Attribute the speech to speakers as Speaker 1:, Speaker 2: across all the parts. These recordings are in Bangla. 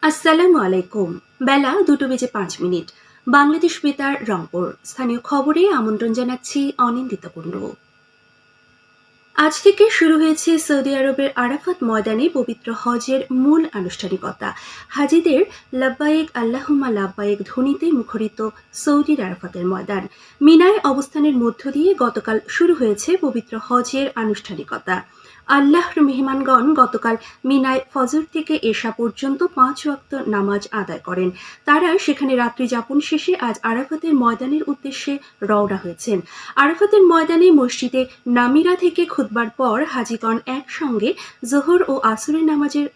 Speaker 1: আসসালামু আলাইকুম। বেলা 2:05। বাংলাদেশ বেতার রংপুর। স্থানীয় খবরে আমন্ত্রণ জানাচ্ছি অনিন্দিতা কুণ্ডু। আজ থেকে শুরু হয়েছে সৌদি আরবের আরাফাত ময়দানে পবিত্র হজের মূল আনুষ্ঠানিকতা। হাজিদের লাব্বায়েক আল্লাহুম্মা লাব্বায়েক ধ্বনিতে মুখরিত সৌদির আরাফাতের ময়দান। মিনায় অবস্থানের মধ্য দিয়ে গতকাল শুরু হয়েছে পবিত্র হজের আনুষ্ঠানিকতা। আল্লাহর মেহমানগণ গতকাল মিনায় ফজর থেকে এশা পর্যন্ত 5 ওয়াক্ত নামাজ আদায় করেন। তারা সেখানে রাত্রি যাপন শেষে আজ আরাফাতের ময়দানের উদ্দেশ্যে রওনা হয়েছেন। আরাফাতের ময়দানে মসজিদে নামিরা থেকে খুতবার পর হাজিগণ একসঙ্গে জোহর ও আসরের নামাজের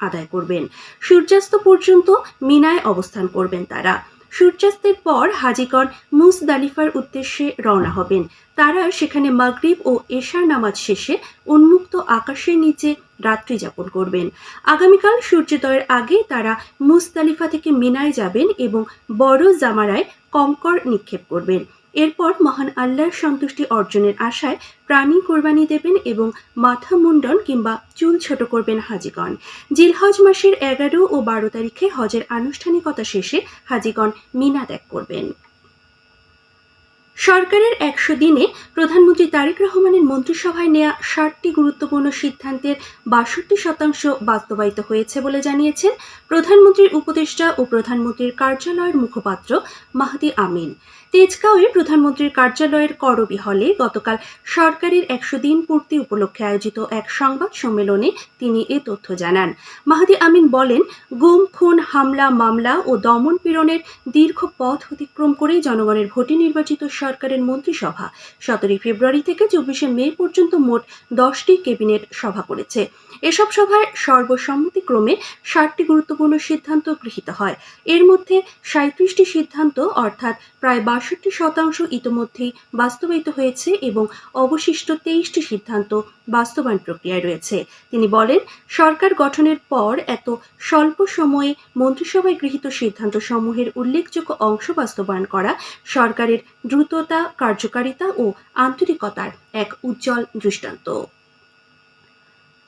Speaker 1: আদায় করবেন। সূর্যাস্ত পর্যন্ত মিনায় অবস্থান করবেন তারা। সূর্যাস্তের পর হাজিগণ মুজদালিফার উদ্দেশ্যে রওনা হবেন। তারা সেখানে মাগরিব ও এশার নামাজ শেষে উন্মুক্ত আকাশের নিচে রাত্রি যাপন করবেন। আগামীকাল সূর্যোদয়ের আগে তারা মুজদালিফা থেকে মিনায় যাবেন এবং বড় জামারায় কঙ্কর নিক্ষেপ করবেন। এরপর মহান আল্লাহর সন্তুষ্টি অর্জনের আশায় প্রাণী কোরবানি দেবেন এবং মাথা মুন্ডন কিংবা চুল ছোট করবেন হাজিগণ। জিলহজ মাসের 11 ও 12 তারিখে হজের আনুষ্ঠানিকতা শেষে হাজিগণ মিনা ত্যাগ করবেন। সরকারের 100 দিনে প্রধানমন্ত্রী তারেক রহমানের মন্ত্রিসভায় নেওয়া 60টি গুরুত্বপূর্ণ সিদ্ধান্তের 62% বাস্তবায়িত হয়েছে বলে জানিয়েছেন প্রধানমন্ত্রীর উপদেষ্টা ও প্রধানমন্ত্রীর কার্যালয়ের মুখপাত্র মাহদি আমিন। তেজগাঁওয়ে প্রধানমন্ত্রীর কার্যালয়ের করবি হলে গতকাল সরকারের 100 দিন পূর্তি উপলক্ষে আয়োজিত এক সংবাদ সম্মেলনে তিনি এ তথ্য জানান। মাহদি আমিন বলেন, গুম, খুন, হামলা, মামলা ও দমন পীড়নের দীর্ঘ পথ অতিক্রম করে জনগণের ভোটে নির্বাচিত সরকারের মন্ত্রিসভা 17 ফেব্রুয়ারি থেকে 24 মে পর্যন্ত মোট 10টি ক্যাবিনেট সভা করেছে। এসব সভায় সর্বসম্মতিক্রমে 60টি গুরুত্বপূর্ণ সিদ্ধান্ত গৃহীত হয়। এর মধ্যে 37টি সিদ্ধান্ত অর্থাৎ প্রায় 62% ইতোমধ্যেই বাস্তবায়িত হয়েছে এবং অবশিষ্ট 23টি সিদ্ধান্ত বাস্তবায়ন প্রক্রিয়ায় রয়েছে। তিনি বলেন, সরকার গঠনের পর এত স্বল্প সময়ে মন্ত্রিসভায় গৃহীত সিদ্ধান্ত সমূহের উল্লেখযোগ্য অংশ বাস্তবায়ন করা সরকারের দ্রুততা, কার্যকারিতা ও আন্তরিকতার এক উজ্জ্বল দৃষ্টান্ত।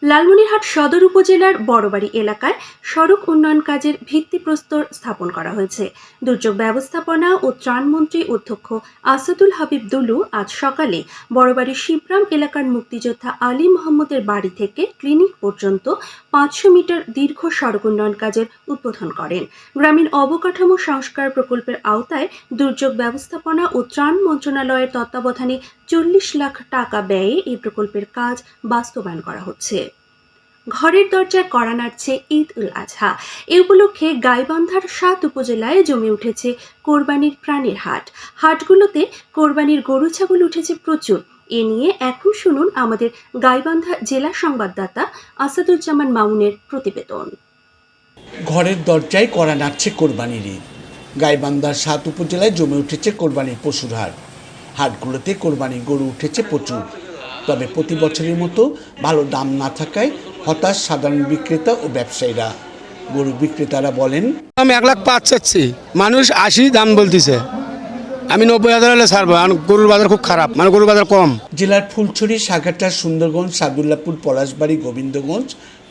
Speaker 1: লালমনিরহাট সদর উপজেলার বড়বাড়ি এলাকায় সড়ক উন্নয়ন কাজের ভিত্তিপ্রস্তর স্থাপন করা হয়েছে। দুর্যোগ ব্যবস্থাপনা ও ত্রাণমন্ত্রী অধ্যক্ষ আসাদুল হাবিব দুলু আজ সকালে বড়বাড়ি শিবরাম এলাকার মুক্তিযোদ্ধা আলী মোহাম্মদের বাড়ি থেকে ক্লিনিক পর্যন্ত 500 মিটার দীর্ঘ সড়ক উন্নয়ন কাজের উদ্বোধন করেন। গ্রামীণ অবকাঠামো সংস্কার প্রকল্পের আওতায় দুর্যোগ ব্যবস্থাপনা ও ত্রাণ মন্ত্রণালয়ের তত্ত্বাবধানে 40 লাখ টাকা ব্যয়ে এই প্রকল্পের কাজ বাস্তবায়ন করা হচ্ছে। ঘরের দরজায় কড়া নাড়ছে ঈদ উল আজহা। এ উপলক্ষে গাইবান্ধার 7 উপজেলায় জমে উঠেছে কোরবানির প্রাণের হাট। হাটগুলোতে কোরবানির গরু ছাগল উঠেছে প্রচুর। এ নিয়ে এখন শুনুন আমাদের গাইবান্ধা জেলা সংবাদদাতা আসাদুজ্জামান মামুনের প্রতিবেদন।
Speaker 2: ঘরের দরজায় কড়া নাড়ছে কোরবানির ঈদ। গাইবান্ধার 7 উপজেলায় জমে উঠেছে কোরবানির পশুর হাট। হাটগুলোতে কোরবানির গরু উঠেছে প্রচুর। তবে প্রতি বছরের মতো ভালো দাম না থাকায় হতাশ সাধারণ বিক্রেতা ও ব্যবসায়ীরা। গরু বিক্রেতারা বলেন,
Speaker 3: আমি 1,05,000 চাচ্ছি, মানুষ 80 দাম বলতেছে, আমি 90,000 হলে ছাড়বো। গরুর বাজার খুব খারাপ, মানে গরুর বাজার কম।
Speaker 2: জেলার ফুলছড়ি, সাগাটা, সুন্দরগঞ্জ, সাদুল্লাপুর, পলাশবাড়ি, গোবিন্দগঞ্জ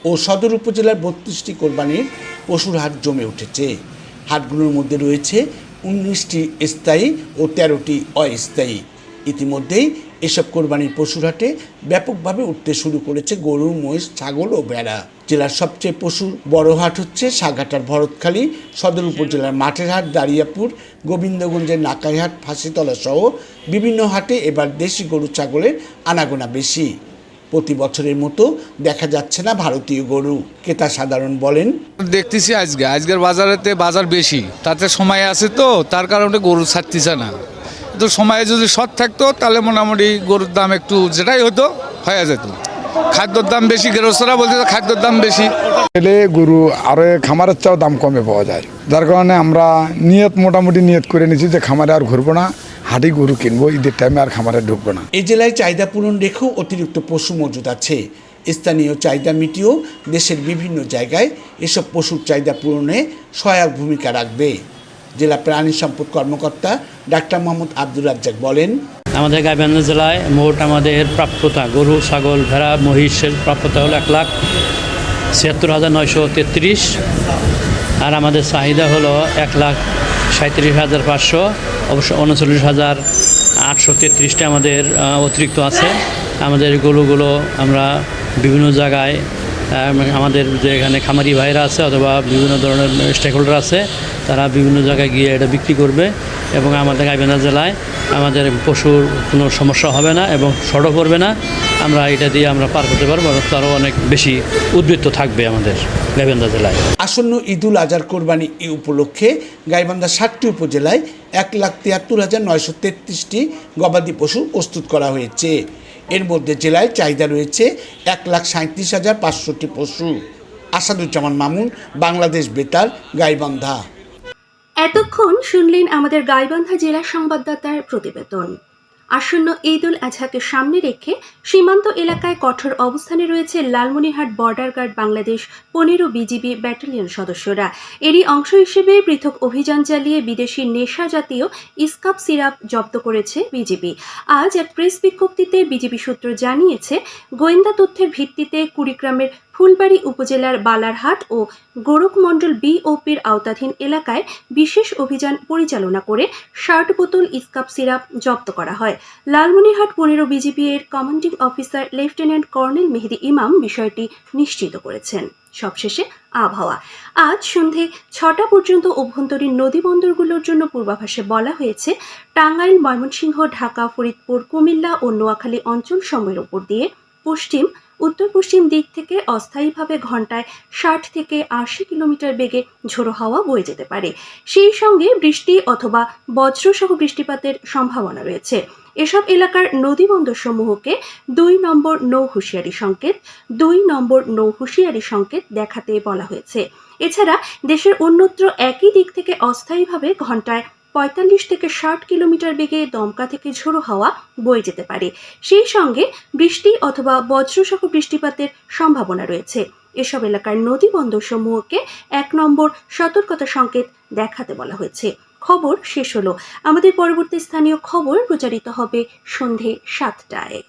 Speaker 2: ও সদর উপজেলার 32টি কোরবানির পশুর হাট জমে উঠেছে। হাটগুলোর মধ্যে রয়েছে 19টি স্থায়ী ও 13টি অস্থায়ী। ইতিমধ্যেই এসব কোরবানির পশুর হাটে ব্যাপকভাবে উঠতে শুরু করেছে গরু, মহিষ, ছাগল ও ভেড়া। জেলার সবচেয়ে পশুর বড় হাট হচ্ছে সাগাটার ভরতখালী, সদর উপজেলার মাঠের হাট, দারিয়াপুর, গোবিন্দগঞ্জের নাকাইহাট, ফাঁসিতলা সহ বিভিন্ন হাটে এবার দেশি গরু ছাগলের আনাগোনা বেশি। প্রতি বছরের মতো দেখা যাচ্ছে না ভারতীয় গরু। ক্রেতা সাধারণ বলেন,
Speaker 4: দেখতেছি আজকের বাজারেতে বাজার বেশি, তাতে সময় আছে তো তার কারণে গরু ছাড়তেছে না। তো সময়ে যদি শর্ট থাকতো তাহলে মোটামুটি গরুর দাম একটু যেটাই হতো হয়ে যেত। খাদ্যর দাম বেশি, গৃহস্থরা বলতে খাদ্যর দাম বেশি।
Speaker 5: এলে গরু আরো খামারের চাও দাম কমে পাওয়া যায়, যার কারণে আমরা মোটামুটি নিয়ত করে নিয়েছি যে খামারে আর ঘুরবো না, হাটে গরু কিনবো, ঈদের টাইমে আর খামারে ঢুকবো না।
Speaker 2: এই জেলায় চাহিদা পূরণ রেখেও অতিরিক্ত পশু মজুদ আছে। স্থানীয় চাহিদা মিটিয়েও দেশের বিভিন্ন জায়গায় এসব পশুর চাহিদা পূরণে সহায়ক ভূমিকা রাখবে। জেলা প্রাণী সম্পদ কর্মকর্তা ডাক্তার মোহাম্মদ আব্দুর রাজ্জাক বলেন,
Speaker 6: আমাদের গাইবান্ধা জেলায় মোট আমাদের প্রাপ্যতা গরু, ছাগল, ভেড়া, মহিষের প্রাপ্যতা হলো 1,76,933। আর আমাদের চাহিদা হলো 1,37,500, অবশ্য 39,833টা আমাদের অতিরিক্ত আছে। আমাদের গরুগুলো আমরা বিভিন্ন জায়গায় আমাদের যে এখানে খামারি ভাইরা আছে অথবা বিভিন্ন ধরনের স্টেক হোল্ডার আছে, তারা বিভিন্ন জায়গায় গিয়ে এটা বিক্রি করবে এবং আমাদের গাইবান্ধা জেলায় আমাদের পশুর কোনো সমস্যা হবে না এবং শর্টও পড়বে না। আমরা এটা দিয়ে আমরা পার করতে পারবো, তারও অনেক বেশি উদ্বৃত্ত থাকবে আমাদের গাইবান্ধা জেলায়।
Speaker 2: আসন্ন ঈদুল আজহার কোরবানি এই উপলক্ষে গাইবান্ধা 60টি উপজেলায় 1,73,933টি গবাদি পশু প্রস্তুত করা হয়েছে। এর মধ্যে জেলায় চাহিদা রয়েছে 1,37,500টি পশু। আসাদুজ্জামান মামুন, বাংলাদেশ বেতার, গাইবান্ধা।
Speaker 1: এতক্ষণ শুনলেন আমাদের গাইবান্ধা জেলা সংবাদদাতার প্রতিবেদন। আসন্ন ঈদুল আজহাকে সামনে রেখে সীমান্ত এলাকায় কঠোর অবস্থানে রয়েছে Lalmonirhat border guard Bangladesh 15 BGB battalion সদস্যরা। এরই অংশ হিসেবে পৃথক অভিযান চালিয়ে বিদেশি নেশা জাতীয় ইস্কাপ সিরাপ জব্দ করেছে বিজিবি। আজ এক প্রেস বিজ্ঞপ্তিতে বিজিবি সূত্র জানিয়েছে, গোয়েন্দা তথ্যের ভিত্তিতে কুড়িগ্রামের ফুলবাড়ী উপজেলার বালারহাট ও গোরখমণ্ডল বিওপির আওতাধীন এলাকায় বিশেষ অভিযান পরিচালনা করে 60 বোতল ইস্কাপ সিরাপ জব্দ করা হয়। লালমনিরহাট 15 বিজিবি এর কমান্ডিং অফিসার লেফটেন্যান্ট কর্নেল মেহেদি ইমাম বিষয়টি নিশ্চিত করেছেন। সবশেষে আবহাওয়া। আজ সন্ধে 6টা পর্যন্ত অভ্যন্তরীণ নদী বন্দরগুলোর জন্য পূর্বাভাসে বলা হয়েছে, টাঙ্গাইল, ময়মনসিংহ, ঢাকা, ফরিদপুর, কুমিল্লা ও নোয়াখালী অঞ্চল সমূহের উপর দিয়ে উত্তর পশ্চিম দিক থেকে অস্থায়ীভাবে ঘন্টায় 60 থেকে 80 কিলোমিটার বেগে ঝোড়ো হাওয়া বয়ে যেতে পারে। সেই সঙ্গে বৃষ্টি অথবা বজ্রসহ বৃষ্টিপাতের সম্ভাবনা রয়েছে। এসব এলাকার নদীবন্দর সমূহকে 2 নম্বর নৌ হুঁশিয়ারি সংকেত দেখাতে বলা হয়েছে। এছাড়া দেশের অন্যত্র একই দিক থেকে অস্থায়ীভাবে ঘন্টায় 45 থেকে 60 কিলোমিটার বেগে দমকা থেকে ঝোড়ো হাওয়া বয়ে যেতে পারে। সেই সঙ্গে বৃষ্টি অথবা বজ্রসহ বৃষ্টিপাতের সম্ভাবনা রয়েছে। এসব এলাকার নদী বন্দর সমূহকে 1 নম্বর সতর্কতা সংকেত দেখাতে বলা হয়েছে। খবর শেষ হলো। আমাদের পরবর্তী স্থানীয় খবর প্রচারিত হবে সন্ধে 7টায়।